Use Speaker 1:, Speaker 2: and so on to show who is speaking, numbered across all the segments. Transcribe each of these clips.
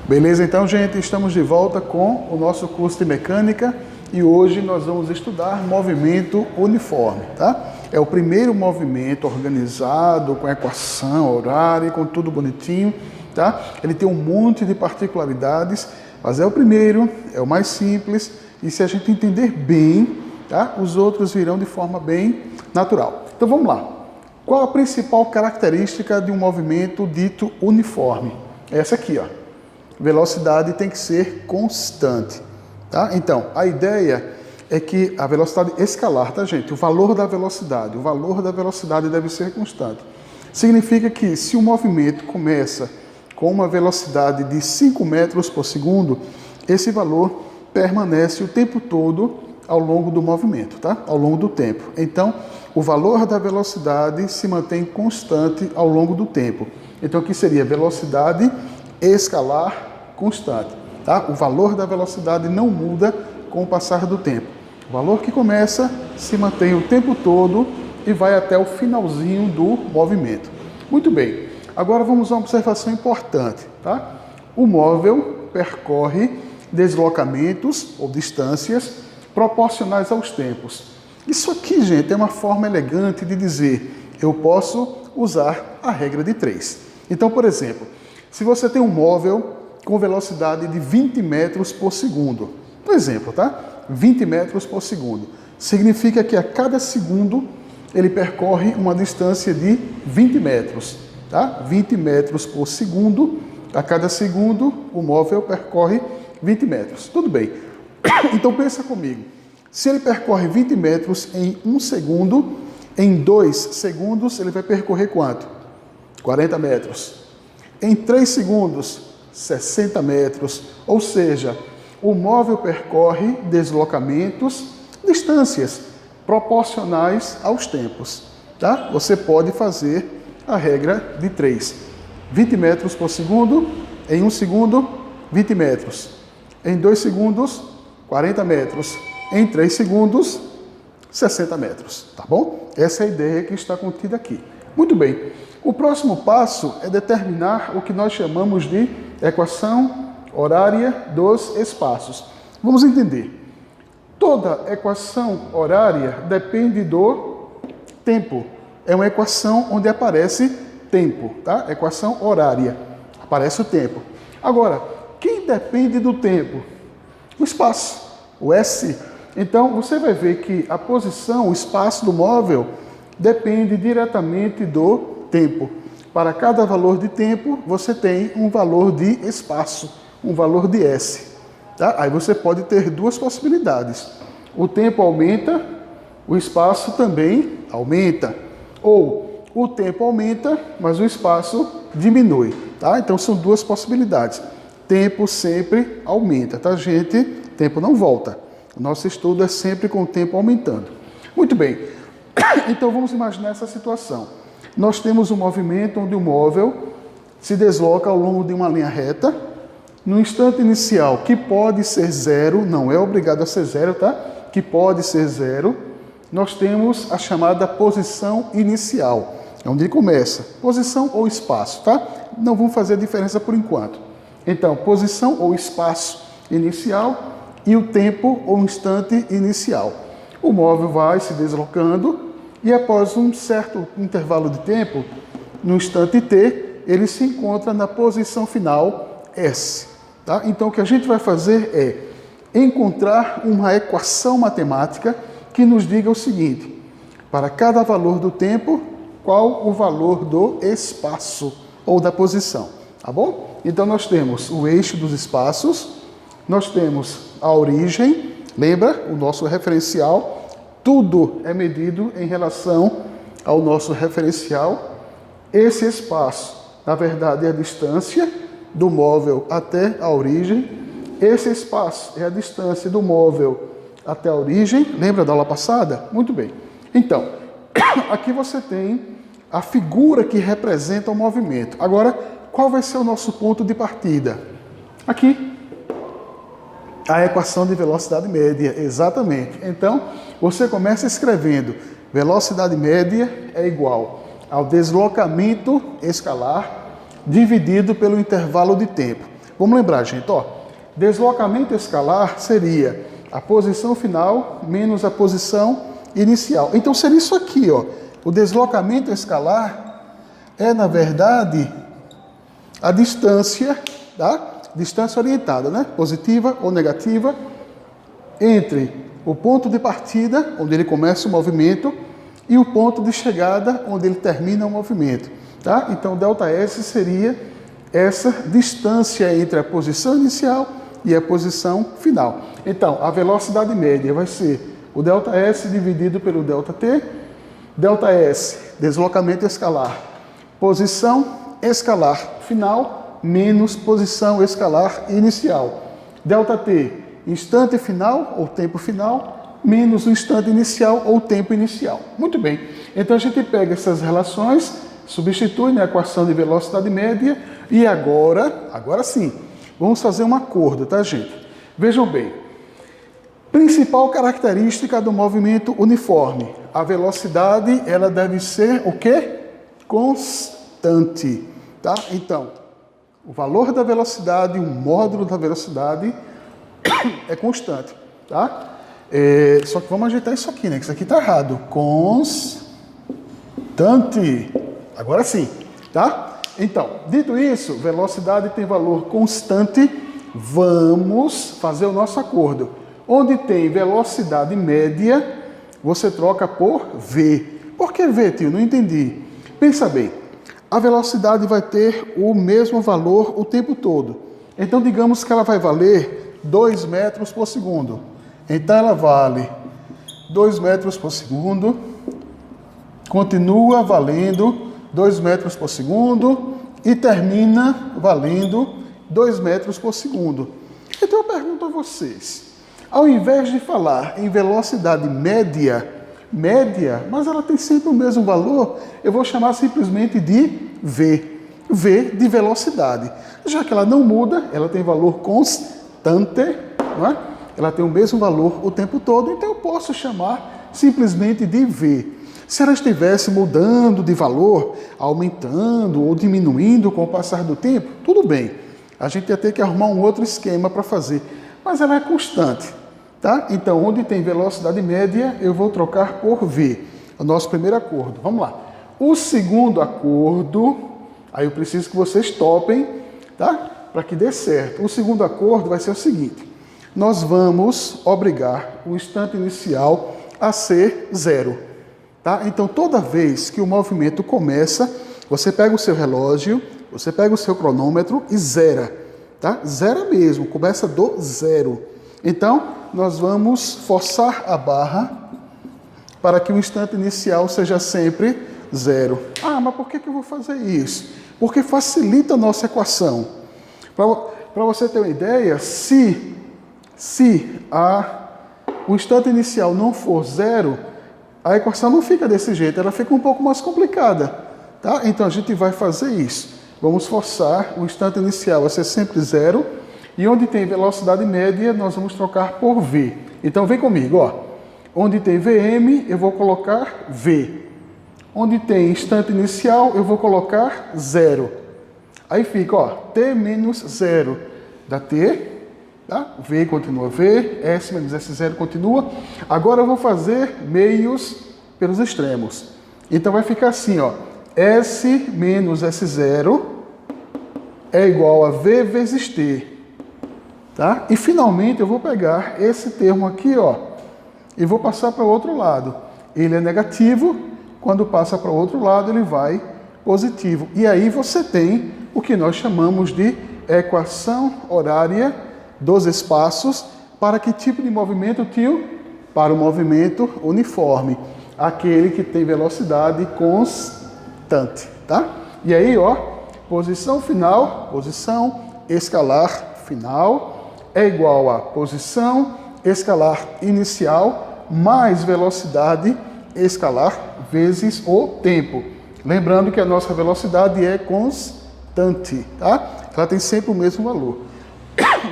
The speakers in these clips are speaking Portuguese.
Speaker 1: Beleza, então, gente, estamos de volta com o nosso curso de mecânica e hoje nós vamos estudar movimento uniforme, tá? É o primeiro movimento organizado, com equação, horário, com tudo bonitinho, tá? Ele tem um monte de particularidades, mas é o primeiro, é o mais simples e se a gente entender bem, tá? Os outros virão de forma bem natural. Então, vamos lá. Qual a principal característica de um movimento dito uniforme? Essa aqui, ó. Velocidade tem que ser constante, tá? Então, a ideia é que a velocidade escalar, tá, gente? O valor da velocidade deve ser constante. Significa que se o movimento começa com uma velocidade de 5 metros por segundo, esse valor permanece o tempo todo ao longo do movimento, tá? Ao longo do tempo. Então, o valor da velocidade se mantém constante ao longo do tempo. Então, aqui seria velocidade escalar constante, tá? O valor da velocidade não muda com o passar do tempo. O valor que começa se mantém o tempo todo e vai até o finalzinho do movimento. Muito bem. Agora vamos a uma observação importante, tá? O móvel percorre deslocamentos ou distâncias proporcionais aos tempos. Isso aqui, gente, é uma forma elegante de dizer eu posso usar a regra de 3. Então, por exemplo, se você tem um móvel com velocidade de 20 metros por segundo, por exemplo, tá? 20 metros por segundo. Significa que a cada segundo ele percorre uma distância de 20 metros, tá? 20 metros por segundo, a cada segundo o móvel percorre 20 metros. Tudo bem. Então pensa comigo. Se ele percorre 20 metros em 1 segundo, em 2 segundos ele vai percorrer quanto? 40 metros. Em 3 segundos, 60 metros, ou seja, o móvel percorre deslocamentos, distâncias proporcionais aos tempos, tá? Você pode fazer a regra de 3. 20 metros por segundo, em 1 segundo, 20 metros. Em 2 segundos, 40 metros. Em 3 segundos, 60 metros, tá bom? Essa é a ideia que está contida aqui. Muito bem. O próximo passo é determinar o que nós chamamos de equação horária dos espaços. Vamos entender. Toda equação horária depende do tempo. É uma equação onde aparece tempo, tá? Equação horária. Aparece o tempo. Agora, quem depende do tempo? O espaço, o S. Então, você vai ver que a posição, o espaço do móvel depende diretamente do tempo. Para cada valor de tempo, você tem um valor de espaço, um valor de S. Tá? Aí você pode ter duas possibilidades. O tempo aumenta, o espaço também aumenta. Ou o tempo aumenta, mas o espaço diminui. Tá? Então são duas possibilidades. Tempo sempre aumenta, tá, gente? Tempo não volta. O nosso estudo é sempre com o tempo aumentando. Muito bem. Então vamos imaginar essa situação. Nós temos um movimento onde o móvel se desloca ao longo de uma linha reta, no instante inicial, que pode ser zero, não é obrigado a ser zero, tá? Que pode ser zero, nós temos a chamada posição inicial, é onde ele começa. Posição ou espaço, tá? Não vamos fazer a diferença por enquanto. Então, posição ou espaço inicial e o tempo ou instante inicial. O móvel vai se deslocando e após um certo intervalo de tempo, no instante t, ele se encontra na posição final S. Tá? Então, o que a gente vai fazer é encontrar uma equação matemática que nos diga o seguinte: para cada valor do tempo, qual o valor do espaço ou da posição. Tá bom? Então, nós temos o eixo dos espaços, nós temos a origem, lembra? O nosso referencial. Tudo é medido em relação ao nosso referencial. Esse espaço, na verdade, é a distância do móvel até a origem. Esse espaço é a distância do móvel até a origem. Lembra da aula passada? Muito bem. Então, aqui você tem a figura que representa o movimento. Agora, qual vai ser o nosso ponto de partida? Aqui. A equação de velocidade média, exatamente. Então, você começa escrevendo velocidade média é igual ao deslocamento escalar dividido pelo intervalo de tempo. Vamos lembrar, gente, ó. Deslocamento escalar seria a posição final menos a posição inicial. Então seria isso aqui, ó. O deslocamento escalar é, na verdade, a distância, tá? Distância orientada, né? Positiva ou negativa, entre o ponto de partida, onde ele começa o movimento, e o ponto de chegada, onde ele termina o movimento, tá? Então, ΔS seria essa distância entre a posição inicial e a posição final. Então, a velocidade média vai ser o ΔS dividido pelo ΔT, ΔS, deslocamento escalar, posição escalar final, menos posição escalar inicial. ΔT, instante final ou tempo final, menos o instante inicial ou tempo inicial. Muito bem. Então a gente pega essas relações, substitui na equação de velocidade média e agora sim, vamos fazer um acordo, tá, gente? Vejam bem. Principal característica do movimento uniforme. A velocidade, ela deve ser o quê? Constante, tá? Então, o valor da velocidade, o módulo da velocidade é constante, tá? Só que vamos ajeitar isso aqui, né? Que isso aqui está errado. Constante. Agora sim, tá? Então, dito isso, velocidade tem valor constante. Vamos fazer o nosso acordo. Onde tem velocidade média, você troca por V. Por que V, tio? Não entendi. Pensa bem. A velocidade vai ter o mesmo valor o tempo todo. Então, digamos que ela vai valer 2 metros por segundo. Então, ela vale 2 metros por segundo, continua valendo 2 metros por segundo e termina valendo 2 metros por segundo. Então, eu pergunto a vocês, ao invés de falar em velocidade média, mas ela tem sempre o mesmo valor, eu vou chamar simplesmente de V. V de velocidade. Já que ela não muda, ela tem valor constante, não é? Ela tem o mesmo valor o tempo todo, então eu posso chamar simplesmente de V. Se ela estivesse mudando de valor, aumentando ou diminuindo com o passar do tempo, tudo bem. A gente ia ter que arrumar um outro esquema para fazer, mas ela é constante, tá? Então, onde tem velocidade média, eu vou trocar por V. O nosso primeiro acordo. Vamos lá. O segundo acordo, aí eu preciso que vocês topem, tá? Para que dê certo. O segundo acordo vai ser o seguinte. Nós vamos obrigar o instante inicial a ser 0. Tá? Então, toda vez que o movimento começa, você pega o seu relógio, você pega o seu cronômetro e zera. Tá? Zera mesmo, começa do 0. Então, nós vamos forçar a barra para que o instante inicial seja sempre 0. Ah, mas por que eu vou fazer isso? Porque facilita a nossa equação. Para você ter uma ideia, se o instante inicial não for 0, a equação não fica desse jeito, ela fica um pouco mais complicada. Tá? Então a gente vai fazer isso. Vamos forçar o instante inicial a ser sempre 0, e onde tem velocidade média, nós vamos trocar por V. Então vem comigo, ó. Onde tem Vm, eu vou colocar V. Onde tem instante inicial, eu vou colocar 0. Aí fica, ó, T menos 0 dá T. Tá? V continua V, S menos S0 continua. Agora eu vou fazer meios pelos extremos. Então vai ficar assim, ó. S menos S0 é igual a V vezes T. Tá? E finalmente eu vou pegar esse termo aqui, ó, e vou passar para o outro lado. Ele é negativo, quando passa para o outro lado ele vai positivo. E aí você tem o que nós chamamos de equação horária dos espaços. Para que tipo de movimento, tio? Para o movimento uniforme, aquele que tem velocidade constante, tá? E aí, ó, posição final, posição escalar final é igual a posição escalar inicial mais velocidade escalar vezes o tempo. Lembrando que a nossa velocidade é constante, tá? Ela tem sempre o mesmo valor.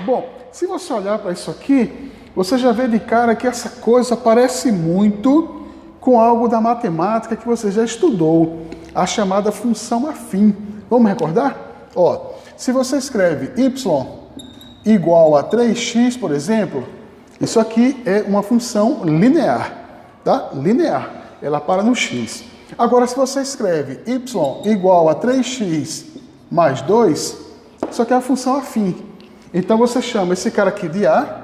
Speaker 1: Bom, se você olhar para isso aqui, você já vê de cara que essa coisa parece muito com algo da matemática que você já estudou, a chamada função afim. Vamos recordar? Ó, se você escreve y igual a 3x, por exemplo, isso aqui é uma função linear, tá? Linear, ela para no x. Agora, se você escreve y igual a 3x mais 2, isso aqui é uma função afim. Então, você chama esse cara aqui de A,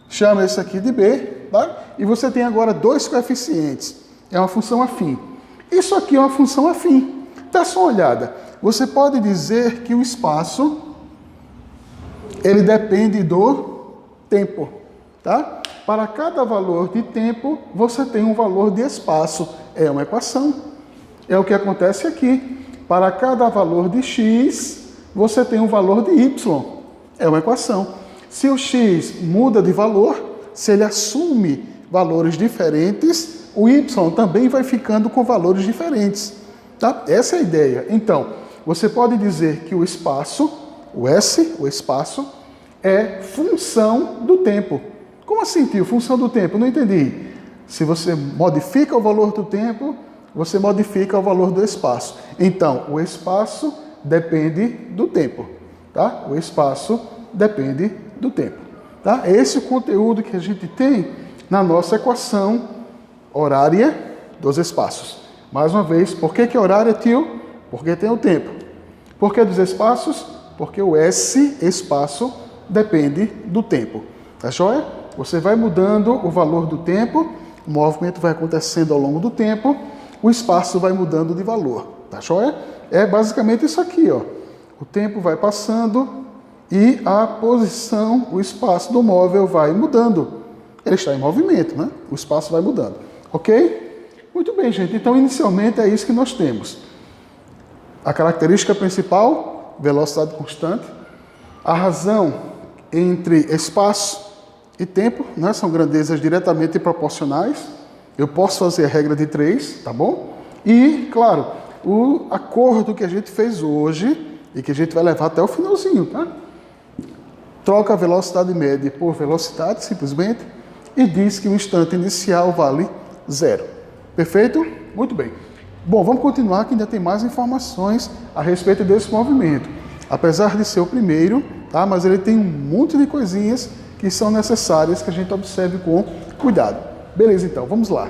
Speaker 1: chama esse aqui de B, tá? E você tem agora dois coeficientes. É uma função afim. Isso aqui é uma função afim. Dá só uma olhada. Você pode dizer que o espaço, ele depende do tempo, tá? Para cada valor de tempo, você tem um valor de espaço. É uma equação. É o que acontece aqui. Para cada valor de x, você tem um valor de y. É uma equação. Se o x muda de valor, se ele assume valores diferentes, o y também vai ficando com valores diferentes. Tá? Essa é a ideia. Então, você pode dizer que o espaço, o S, o espaço, é função do tempo. Como assim, tio? Função do tempo? Não entendi. Se você modifica o valor do tempo, você modifica o valor do espaço. Então, o espaço depende do tempo. Tá? O espaço depende do tempo. Tá? Esse é o conteúdo que a gente tem na nossa equação horária dos espaços. Mais uma vez, por que é horária, tio? Porque tem o tempo. Por que dos espaços? Porque o S, espaço, depende do tempo. Tá joia? Você vai mudando o valor do tempo, o movimento vai acontecendo ao longo do tempo, o espaço vai mudando de valor. Tá joia? É basicamente isso aqui, ó. O tempo vai passando e a posição, o espaço do móvel vai mudando. Ele está em movimento, né? O espaço vai mudando. Ok? Muito bem, gente. Então, inicialmente, é isso que nós temos. A característica principal, velocidade constante. A razão entre espaço e tempo, né? São grandezas diretamente proporcionais. Eu posso fazer a regra de 3, tá bom? E, claro, o acordo que a gente fez hoje e que a gente vai levar até o finalzinho, tá? Troca a velocidade média por velocidade, simplesmente, e diz que o instante inicial vale 0. Perfeito? Muito bem. Bom, vamos continuar que ainda tem mais informações a respeito desse movimento. Apesar de ser o primeiro, tá? Mas ele tem um monte de coisinhas que são necessárias que a gente observe com cuidado. Beleza, então, vamos lá.